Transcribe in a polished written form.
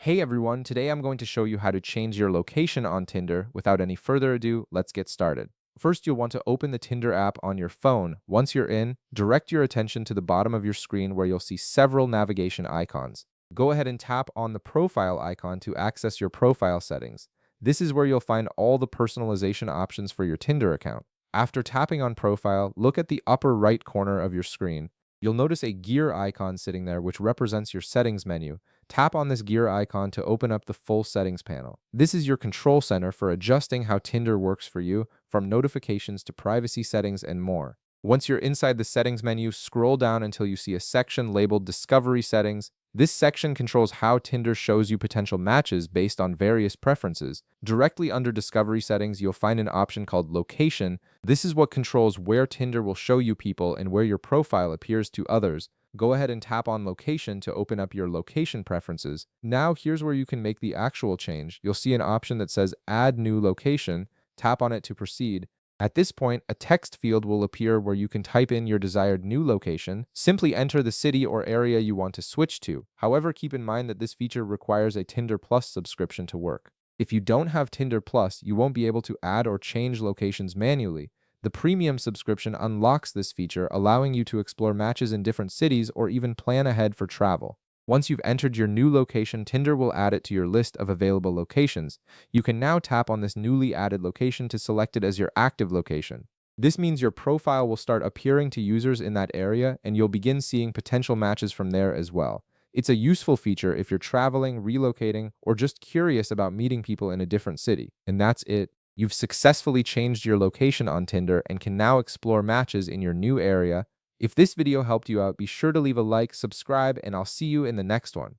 Hey everyone, today I'm going to show you how to change your location on Tinder. Without any further ado, let's get started. First, you'll want to open the Tinder app on your phone. Once you're in, direct your attention to the bottom of your screen where you'll see several navigation icons. Go ahead and tap on the profile icon to access your profile settings. This is where you'll find all the personalization options for your Tinder account. After tapping on profile, look at the upper right corner of your screen. You'll notice a gear icon sitting there which represents your settings menu. Tap on this gear icon to open up the full settings panel. This is your control center for adjusting how Tinder works for you, from notifications to privacy settings and more. Once you're inside the settings menu, scroll down until you see a section labeled Discovery Settings. This section controls how Tinder shows you potential matches based on various preferences. Directly under Discovery Settings, you'll find an option called Location. This is what controls where Tinder will show you people and where your profile appears to others. Go ahead and tap on Location to open up your location preferences. Now, here's where you can make the actual change. You'll see an option that says Add New Location. Tap on it to proceed. At this point, a text field will appear where you can type in your desired new location. Simply enter the city or area you want to switch to. However, keep in mind that this feature requires a Tinder Plus subscription to work. If you don't have Tinder Plus, you won't be able to add or change locations manually. The premium subscription unlocks this feature, allowing you to explore matches in different cities or even plan ahead for travel. Once you've entered your new location, Tinder will add it to your list of available locations. You can now tap on this newly added location to select it as your active location. This means your profile will start appearing to users in that area, and you'll begin seeing potential matches from there as well. It's a useful feature if you're traveling, relocating, or just curious about meeting people in a different city. And that's it. You've successfully changed your location on Tinder and can now explore matches in your new area. If this video helped you out, be sure to leave a like, subscribe, and I'll see you in the next one.